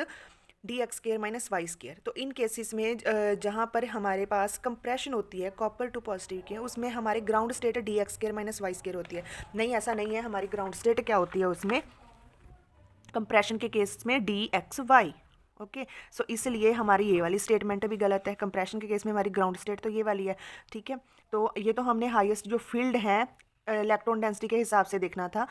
D X square minus Y square. तो इन केसेस में जहाँ पर हमारे पास कंप्रेशन होती है कॉपर टू पॉजिटिव के, उसमें हमारे ground state D X square minus Y square होती है। नहीं, ऐसा नहीं है, हमारी ग्राउंड स्टेट क्या होती है उसमें, कंप्रेशन के केस में डी एक्स वाई। ओके, सो इसलिए हमारी ये वाली स्टेटमेंट भी गलत है, कंप्रेशन के केस में हमारी ग्राउंड स्टेट तो ये वाली है। ठीक है, तो ये तो हमने हाईएस्ट जो फील्ड है इलेक्ट्रॉन डेंसिटी के हिसाब से देखना था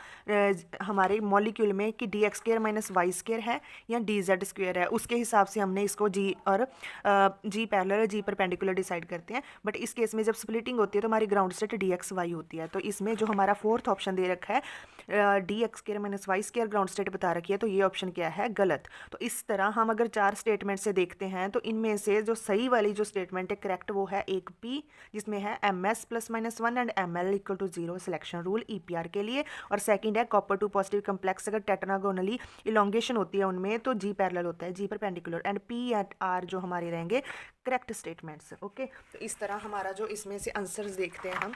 हमारे मॉलिक्यूल में कि D X square minus Y square है या डी जेड स्क्वेयर है, उसके हिसाब से हमने इसको जी और जी पैरेलल जी परपेंडिकुलर डिसाइड करते हैं। बट इस केस में जब स्प्लिटिंग होती है तो हमारी ground state D X Y होती है। तो इसमें जो हमारा फोर्थ ऑप्शन दे रखा है D X square minus Y square ground state बता रखी है, तो ये ऑप्शन क्या है, गलत। तो इस तरह हम अगर 4 स्टेटमेंट से देखते हैं तो इनमें से जो सही वाली जो स्टेटमेंट है करेक्ट वो है एक पी, जिसमें है M S plus minus 1 and M L equal to 0 selection rule EPR के लिए। और सेकंड है कॉपर टू पॉजिटिव कम्प्लेक्स अगर टेट्रागोनली इलोंगेशन होती है उनमें तो जी पैरेलल होता है G perpendicular, and P and R जो हमारे रहेंगे करेक्ट स्टेटमेंट्स। ओके, तो इस तरह हमारा जो इसमें से आंसर्स देखते हैं हम,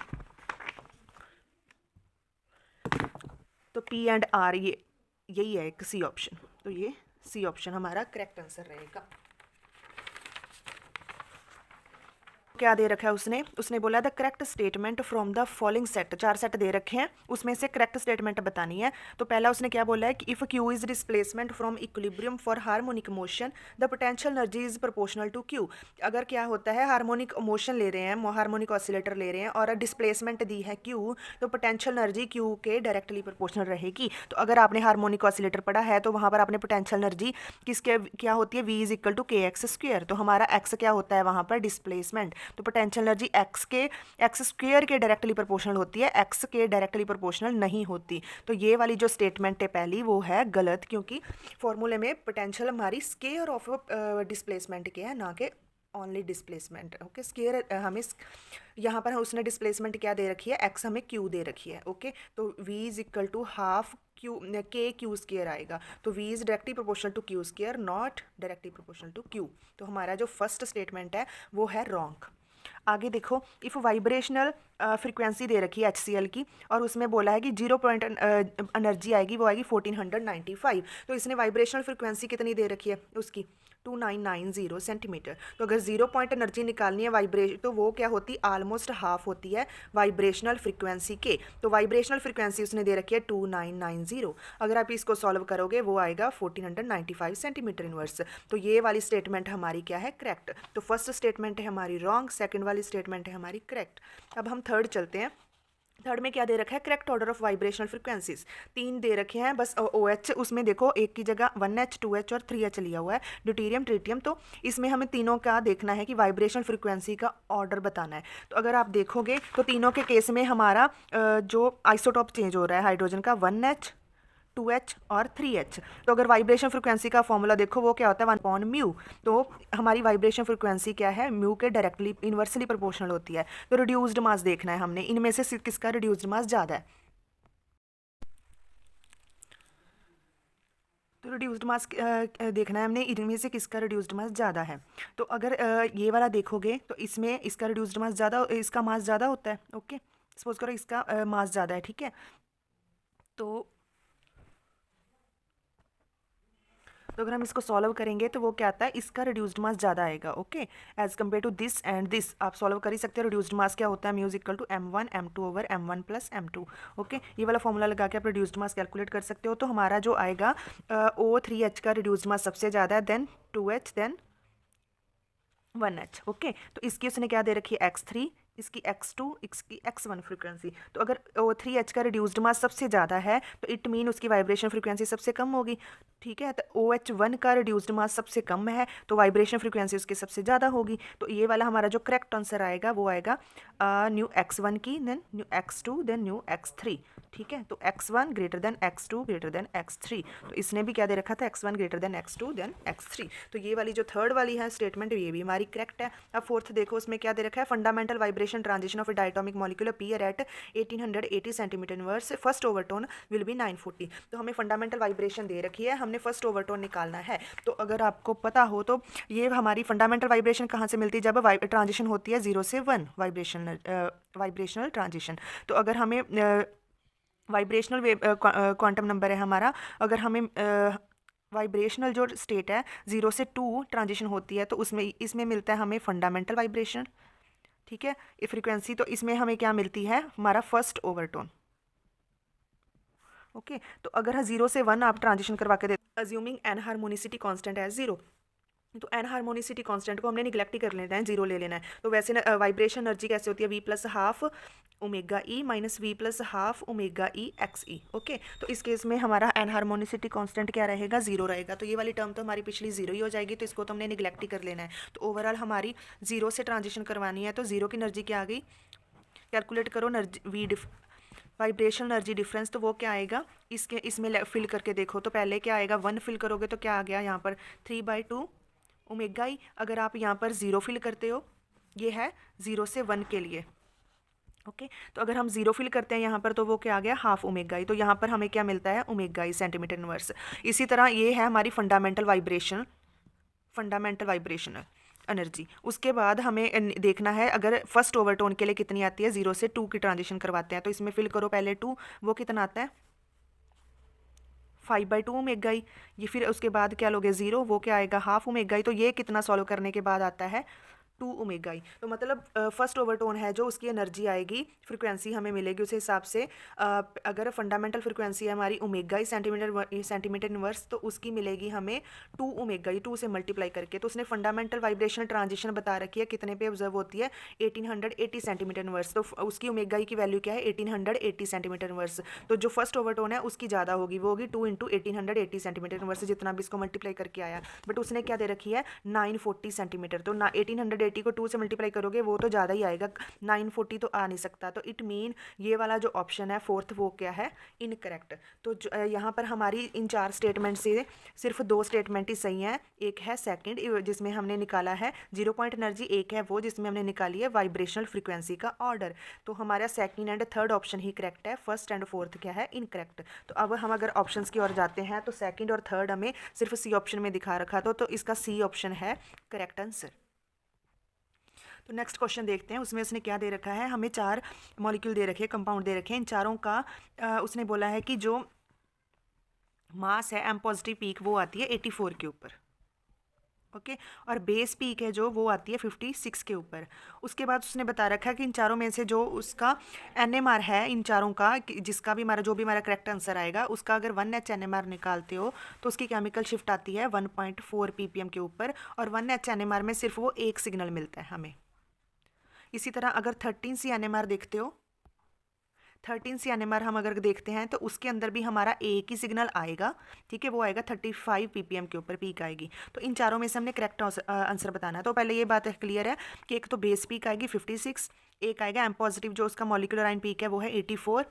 तो पी एंड आर ये यही है एक सी ऑप्शन, तो ये सी ऑप्शन हमारा करेक्ट आंसर रहेगा। क्या दे रखा है उसने बोला the correct statement from the following set, 4 set दे रखे हैं, उसमें से करेक्ट स्टेटमेंट बतानी है। तो पहला उसने क्या बोला है कि if Q is displacement from equilibrium for harmonic motion the potential energy is proportional to Q. अगर क्या होता है हार्मोनिक मोशन ले रहे हैं, हार्मोनिक ऑसिलेटर ले रहे हैं और डिस्प्लेसमेंट दी है क्यू, तो पोटेंशियल एनर्जी क्यू के डायरेक्टली प्रोपोर्शनल रहेगी। तो अगर आपने हार्मोनिक ऑसिलेटर पढ़ा है तो वहाँ पर आपने पोटेंशियल एनर्जी किसके क्या होती है, वी इज इक्वल टू के एक्स स्क्वेयर। तो हमारा एक्स क्या होता है वहाँ पर, डिस्प्लेसमेंट। तो पोटेंशियल एनर्जी एक्स स्क्वेयर के डायरेक्टली प्रोपोर्शनल होती है, एक्स के डायरेक्टली प्रोपोर्शनल नहीं होती। तो ये वाली जो स्टेटमेंट है पहली वो है गलत, क्योंकि फॉर्मूले में पोटेंशियल हमारी स्क्वेयर ऑफ डिस्प्लेसमेंट के है, ना कि ओनली डिस्प्लेसमेंट। ओके, स्क्वेयर हमें यहाँ पर उसने डिस्प्लेसमेंट क्या दे रखी है, एक्स हमें क्यू दे रखी है। ओके, तो V is equal to half Q के क्यू स्क्वेयर आएगा। तो V is directly proportional to Q square, not directly proportional to Q. तो हमारा जो फर्स्ट स्टेटमेंट है वो है रॉन्ग। आगे देखो, इफ़ वाइब्रेशनल फ्रीक्वेंसी दे रखी है HCl की और उसमें बोला है कि 0 पॉइंट एनर्जी आएगी वो आएगी 1495। तो इसने वाइब्रेशनल फ्रीक्वेंसी कितनी दे रखी है उसकी 2990 सेंटीमीटर। तो अगर 0 पॉइंट एनर्जी निकालनी है वाइब्रेशन तो वो क्या होती है, ऑलमोस्ट हाफ होती है वाइब्रेशनल फ्रीक्वेंसी के। तो वाइब्रेशनल फ्रीक्वेंसी उसने दे रखी है 2990। अगर आप इसको सॉल्व करोगे वो आएगा 1495 सेंटीमीटर इनवर्स। तो ये वाली स्टेटमेंट हमारी क्या है, करेक्ट। तो फर्स्ट स्टेटमेंट है हमारी रॉन्ग, सेकेंड वाली स्टेटमेंट है हमारी करेक्ट। अब हम थर्ड चलते हैं। थर्ड में क्या दे रखा है, correct order of vibrational frequencies 3 दे रखे हैं बस। OH उसमें देखो एक की जगह 1H 2H और 3H लिया हुआ है, ड्यूटेरियम ट्रिटियम। तो इसमें हमें तीनों का देखना है कि वाइब्रेशनल फ्रीक्वेंसी का ऑर्डर बताना है। तो अगर आप देखोगे तो तीनों के केस में हमारा जो आइसोटॉप चेंज हो रहा है हाइड्रोजन का 1H 2H और 3H। तो अगर वाइब्रेशन फ्रिक्वेंसी का फॉर्मूला देखो वो क्या होता है 1/μ। तो हमारी वाइब्रेशन फ्रिक्वेंसी क्या है, म्यू के डायरेक्टली इन्वर्सली प्रोपोर्शनल होती है। तो रिड्यूस्ड मास देखना है हमने, इनमें से किसका रिड्यूस्ड मास ज़्यादा है। तो रिड्यूस्ड मास देखना है हमने, इनमें से किसका रिड्यूस्ड मास ज़्यादा है। तो अगर ये वाला देखोगे तो इसमें इसका रिड्यूस्ड मास ज़्यादा, इसका मास ज़्यादा होता है। ओके, सपोज करो इसका मास ज़्यादा है, ठीक है। तो अगर हम इसको सॉल्व करेंगे तो वो क्या आता है, इसका रिड्यूस्ड मास ज़्यादा आएगा। Okay, as compare to this and this आप सॉल्व कर ही सकते हो। रिड्यूस्ड मास क्या होता है, mu is equal to m1 m2 over m1 plus m2। Okay, ये वाला फॉर्मूला लगा के आप रिड्यूस्ड मास कैलकुलेट कर सकते हो। तो हमारा जो आएगा O3H का रिड्यूस्ड मास सबसे ज़्यादा है, then 2H, then 1H। Okay, तो इसकी उसने क्या दे रखी है x3, इसकी x2, इसकी x1 फ्रीक्वेंसी। तो अगर O3H का रिड्यूस्ड मास सबसे ज़्यादा है तो इट मीन उसकी वाइब्रेशन फ्रीक्वेंसी सबसे कम होगी, ठीक है। तो OH1 का रिड्यूस्ड मास सबसे कम है तो वाइब्रेशन फ्रीक्वेंसी उसकी सबसे ज़्यादा होगी। तो ये वाला हमारा जो करेक्ट आंसर आएगा वो आएगा न्यू x1 की, then new x2, then new x3, ठीक है। तो x1 greater than x2 greater than x3। तो इसने भी क्या दे रखा था, x1 greater than x2 then x3। तो ये वाली जो थर्ड वाली है स्टेटमेंट ये भी हमारी करेक्ट है। अब फोर्थ देखो, उसमें क्या दे रखा है, fundamental vibration transition of A diatomic molecule appear eight 1880 centimetre inverse, first overtone will be 940। तो हमें फंडामेंटल वाइब्रेशन दे रखी है, हमने फर्स्ट ओवरटोन निकालना है। तो अगर आपको पता हो तो ये हमारी फंडामेंटल वाइब्रेशन कहाँ से मिलती है, जब ट्रांजिशन होती है 0 से 1 वाइब्रेशनल ट्रांजिशन। तो अगर हमें वाइब्रेशनल वेव क्वांटम नंबर है हमारा, अगर हमें वाइब्रेशनल जो स्टेट है 0 से 2 ट्रांजिशन होती है तो उसमें इसमें मिलता है हमें फंडामेंटल वाइब्रेशन, ठीक है, ये फ्रीक्वेंसी। तो इसमें हमें क्या मिलती है, हमारा फर्स्ट ओवरटोन। ओके, तो अगर 0 से 1 आप ट्रांजिशन करवा के दे, अज्यूमिंग एन हार्मोनिसिटी कांस्टेंट है 0, तो एन हार्मोनिसिटी कांस्टेंट को हमने निगलेक्ट ही कर लेना है, 0 ले लेना है। तो वैसे वाइब्रेशन एनर्जी कैसे होती है, v plus half omega E minus V plus half omega E X E. Okay, तो इस केस में हमारा एन हार्मोनिसिटी कांस्टेंट क्या रहेगा, 0 रहेगा। तो ये वाली टर्म तो हमारी पिछली 0 ही हो जाएगी, तो इसको तो हमने निगलेक्ट ही कर लेना है। तो ओवरऑल हमारी 0 से ट्रांजिशन करवानी है, तो 0 की एनर्जी क्या आ गई, कैलकुलेट करो एनर्जी वाइब्रेशन एनर्जी डिफरेंस। तो वो क्या आएगा, इसमें फिल करके देखो। तो पहले क्या आएगा, 1 फिल करोगे तो क्या आ गया यहाँ पर 3/2 ओमेगा ई। अगर आप यहाँ पर 0 फिल करते हो, ये है 0 से 1 के लिए। ओके, तो अगर हम 0 फिल करते हैं यहाँ पर तो वो क्या आ गया, हाफ ओमेगा ई। तो यहाँ पर हमें क्या मिलता है, ओमेगा ई सेंटीमीटर इनवर्स। इसी तरह ये है हमारी फंडामेंटल वाइब्रेशन एनर्जी। उसके बाद हमें देखना है अगर फर्स्ट ओवरटोन के लिए कितनी आती है, 0 से 2 की ट्रांजिशन करवाते हैं। तो इसमें फिल करो पहले 2, वो कितना आता है 5/2 ओमेगा ई। ये फिर उसके बाद क्या लोगे 0, वो क्या आएगा हाफ ओमेगा ई। तो ये कितना सॉल्व करने के बाद आता है 2 ओमेगा ई। तो मतलब फर्स्ट ओवरटोन है जो उसकी एनर्जी आएगी, फ्रिक्वेंसी हमें मिलेगी उस हिसाब से। अगर फंडामेंटल फ्रिक्वेंसी है हमारी ओमेगा ई सेंटीमीटर इनवर्स, तो उसकी मिलेगी हमें 2 ओमेगा ई, 2 से मल्टीप्लाई करके। तो उसने फंडामेंटल वाइब्रेशनल ट्रांजिशन बता रखी है कितने पे ऑब्जर्व होती है, 1880 सेंटीमीटर इनवर्स। तो उसकी ओमेगा ई की वैल्यू क्या है, 1880 सेंटीमीटर इनवर्स। तो जो फर्स्ट ओवरटोन है उसकी ज़्यादा होगी, वो होगी 2 × 1880 सेंटीमीटर इनवर्स, जितना भी इसको मल्टीप्लाई करके आया। बट उसने क्या दे रखी है 940 सेंटीमीटर। तो 1880 को 2 से मल्टीप्लाई करोगे वो तो ज़्यादा ही आएगा, 940 तो आ नहीं सकता। तो इट मीन ये वाला जो ऑप्शन है फोर्थ वो क्या है, इनकरेक्ट। तो यहाँ पर हमारी इन 4 स्टेटमेंट से सिर्फ 2 स्टेटमेंट ही सही हैं। एक है सेकंड जिसमें हमने निकाला है 0 पॉइंट एनर्जी, एक है वो जिसमें हमने निकाली है वाइब्रेशनल फ्रीक्वेंसी का ऑर्डर। तो हमारा second and third option he correct है, फर्स्ट एंड फोर्थ क्या है, इनकरेक्ट। तो अब हम अगर ऑप्शन की ओर जाते हैं तो सेकंड और थर्ड हमें सिर्फ सी ऑप्शन में दिखा रखा था, तो इसका सी ऑप्शन है करेक्ट आंसर। तो नेक्स्ट क्वेश्चन देखते हैं, उसमें उसने क्या दे रखा है, हमें 4 मॉलिक्यूल दे रखे हैं, कंपाउंड दे रखे हैं। इन चारों का उसने बोला है कि जो मास है एम पॉजिटिव पीक वो आती है 84 के ऊपर। ओके, और बेस पीक है जो वो आती है 56 के ऊपर। उसके बाद उसने बता रखा है कि इन चारों में से जो उसका NMR है इन चारों का, जिसका भी हमारा जो भी हमारा करेक्ट आंसर आएगा उसका अगर 1H NMR निकालते हो तो उसकी केमिकल शिफ्ट आती है 1.4 ppm के ऊपर, और 1H NMR में सिर्फ वो एक सिग्नल मिलता है हमें। इसी तरह अगर 13C NMR देखते हो, 13 CNMR हम अगर देखते हैं तो उसके अंदर भी हमारा एक ही सिग्नल आएगा, ठीक है, वो आएगा 35 ppm के ऊपर पीक आएगी। तो इन चारों में से हमने करेक्ट आंसर बताना है। तो पहले ये बात क्लियर है कि एक तो बेस पीक आएगी 56, एक आएगा एम पॉजिटिव जो उसका मॉलिक्यूलर आयन पीक है वो है 84,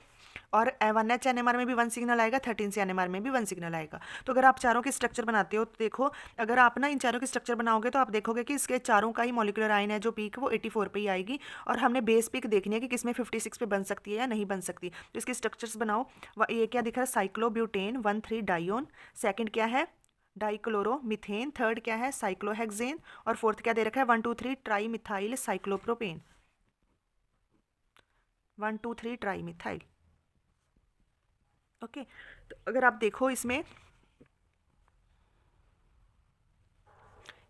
और 1H NMR में भी 1 सिग्नल आएगा, 13 CNMR में भी 1 सिग्नल आएगा। तो अगर आप चारों के स्ट्रक्चर बनाते हो तो देखो, अगर आप ना इन चारों के स्ट्रक्चर बनाओगे तो आप देखोगे कि इसके चारों का ही मॉलिक्यूलर आयन है जो पीक वो 84 पे ही आएगी, और हमने बेस पीक देखनी है कि किसमें 56 पे बन सकती है या नहीं बन सकती। तो इसके स्ट्रक्चर्स बनाओ। ये क्या दिख रहा है, साइक्लोब्यूटेन 1,3 डाइओन, सेकेंड क्या है डाइक्लोरोमीथेन, थर्ड क्या है साइक्लोहेक्सेन, और फोर्थ क्या दे रखा है 1,2,3 tri methyl cyclopropane, 1,2,3 tri methyl. Okay, तो अगर आप देखो इसमें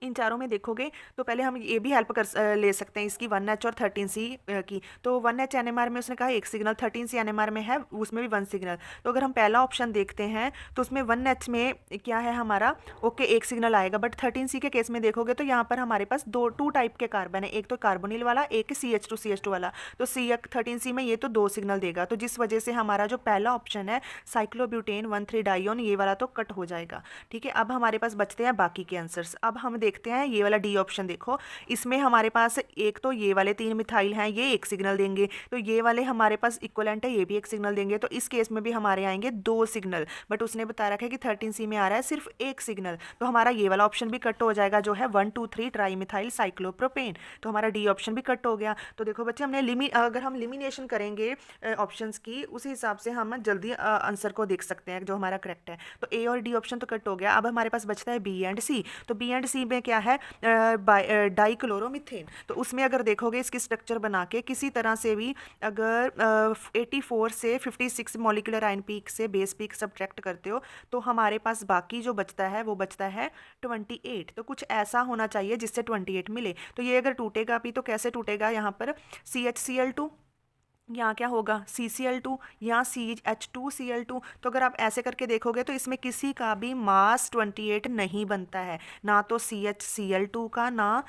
इन चारों में देखोगे तो पहले हम ये भी हेल्प ले सकते हैं इसकी 1H और 13C की। तो 1H NMR में उसने कहा एक सिग्नल, 13C NMR में है उसमें भी 1 सिग्नल। तो अगर हम पहला ऑप्शन देखते हैं तो उसमें 1H में क्या है हमारा, ओके एक सिग्नल आएगा, बट 13C के केस में देखोगे तो यहाँ पर हमारे पास टू टाइप के कार्बन है, एक तो कार्बोनिल वाला, एक CH2 वाला। तो 13C में ये तो 2 सिग्नल देगा, तो जिस वजह से हमारा जो पहला ऑप्शन है साइक्लोब्यूटेन 1,3 डाइओन ये वाला तो कट हो जाएगा। ठीक है, अब हमारे पास बचते हैं बाकी के आंसर्स। अब हम देखते हैं ये वाला डी ऑप्शन, देखो इसमें हमारे पास एक तो ये वाले 3 मिथाइल हैं, ये एक सिग्नल देंगे, तो ये वाले हमारे पास इक्वलेंट है, ये भी एक सिग्नल देंगे, तो इस केस में भी हमारे आएंगे 2 सिग्नल, बट उसने बता रखा है कि 13C में आ रहा है सिर्फ एक सिग्नल, तो हमारा ये वाला ऑप्शन भी कट हो जाएगा जो है 1,2,3 ट्राई मिथाइल साइक्लोप्रोपेन। तो हमारा डी ऑप्शन भी कट हो गया। तो देखो बच्चे हमने अगर हम लिमिनेशन करेंगे ऑप्शंस की, उस हिसाब से हम जल्दी आंसर को देख सकते हैं जो हमारा करेक्ट है। तो ए और डी ऑप्शन तो कट हो गया। अब हमारे पास बचता है बी एंड सी। तो बी एंड सी में क्या है डाइक्लोरोमीथेन। तो उसमें अगर देखोगे इसकी स्ट्रक्चर बना के किसी तरह से भी अगर 84 से 56 मॉलिक्यूलर आयन पीक से बेस पीक सब्ट्रैक्ट करते हो तो हमारे पास बाकी जो बचता है वो बचता है 28। तो कुछ ऐसा होना चाहिए जिससे 28 मिले। तो ये अगर टूटेगा भी तो कैसे टूटेगा, यहाँ पर CHCl2, यहाँ क्या होगा CCl2, यहाँ CH2Cl2। तो अगर आप ऐसे करके देखोगे तो इसमें किसी का भी मास 28 नहीं बनता है, ना तो CHCl2 का ना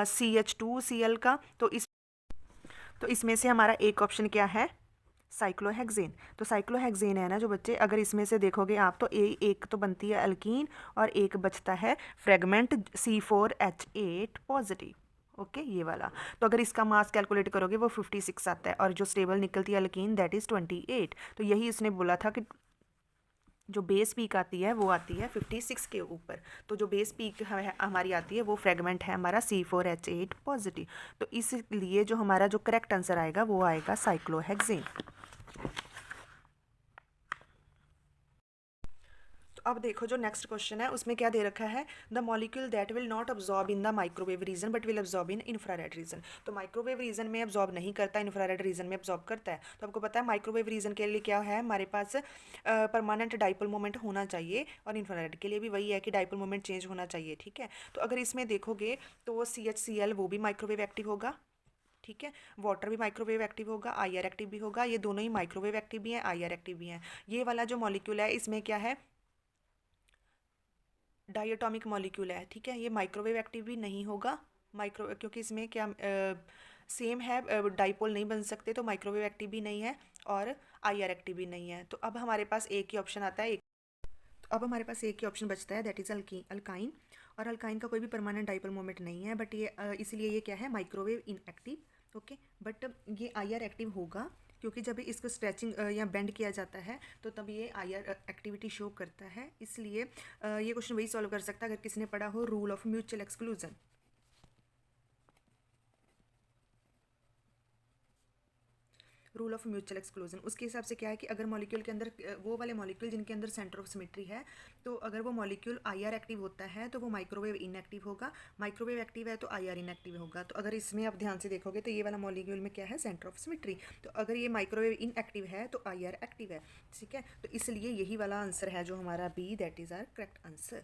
CH2Cl का। तो इसमें से हमारा एक ऑप्शन क्या है साइक्लोहेक्सेन। तो साइक्लोहेक्सेन है ना जो बच्चे, अगर इसमें से देखोगे आप तो एक तो बनती है अल्कीन और एक बचता है फ्रेगमेंट C4H8 पॉजिटिव। ओके ये वाला। तो अगर इसका मास कैलकुलेट करोगे वो 56 आता है, और जो स्टेबल निकलती है अल्कीन दैट इज़ 28। तो यही इसने बोला था कि जो बेस पीक आती है वो आती है 56 के ऊपर। तो जो बेस पीक हमारी आती है वो फ्रेगमेंट है हमारा C4H8 पॉजिटिव। तो इसलिए जो हमारा जो करेक्ट आंसर आएगा वो आएगा साइक्लोहेक्सेन। अब देखो जो नेक्स्ट क्वेश्चन है उसमें क्या दे रखा है, the molecule that will not absorb in the microwave region but will absorb in infrared region. तो माइक्रोवेव रीजन में अब्जॉर्ब नहीं करता, इंफ्रारेड रीजन में अब्जॉर्ब करता है। तो आपको पता है माइक्रोवेव रीजन के लिए क्या है, हमारे पास परमानेंट डाइपोल मोमेंट होना चाहिए, और इंफ्रारेड के लिए भी वही है कि डाइपोल मोमेंट चेंज होना चाहिए। ठीक है, तो अगर इसमें देखोगे तो CHCl वो भी माइक्रोवेव एक्टिव होगा, ठीक है, वाटर भी माइक्रोवेव एक्टिव होगा, IR एक्टिव भी होगा, ये दोनों ही माइक्रोवेव एक्टिव भी हैं, IR एक्टिव भी हैं। ये वाला जो मॉलिक्यूल है इसमें क्या है डायटोमिक मॉलिक्यूल है, ठीक है, ये माइक्रोवेव एक्टिव भी नहीं होगा, क्योंकि इसमें क्या सेम है, डाइपोल नहीं बन सकते, तो माइक्रोवेव एक्टिव भी नहीं है और IR एक्टिव भी नहीं है। तो अब हमारे पास एक ही ऑप्शन आता है, तो अब हमारे पास एक ही ऑप्शन बचता है दैट इज़ अल्काइन। और अल्काइन का कोई भी परमानेंट डाइपोल मोमेंट नहीं है, बट ये इसलिए ये क्या है माइक्रोवेव इनएक्टिव। ओके, बट ये IR एक्टिव होगा क्योंकि जब इसको स्ट्रेचिंग या बेंड किया जाता है तो तब ये IR एक्टिविटी शो करता है। इसलिए ये क्वेश्चन वही सॉल्व कर सकता है अगर किसी ने पढ़ा हो rule of mutual exclusion. Rule of mutual exclusion उसके हिसाब से क्या है कि अगर मॉलिक्यूल के अंदर वो वाले मॉलिक्यूल जिनके अंदर सेंटर ऑफ सिमेट्री है, तो अगर वो मॉलिक्यूल IR एक्टिव होता है तो वो माइक्रोवेव इनएक्टिव होगा, माइक्रोवेव एक्टिव है तो IR इनएक्टिव होगा। तो अगर इसमें आप ध्यान से देखोगे तो ये वाला मॉलिक्यूल में क्या है सेंटर ऑफ सिमेट्री, तो अगर ये माइक्रोवेव इनएक्टिव है तो IR एक्टिव है। ठीक है, तो इसलिए यही वाला आंसर है जो हमारा B that is our correct answer.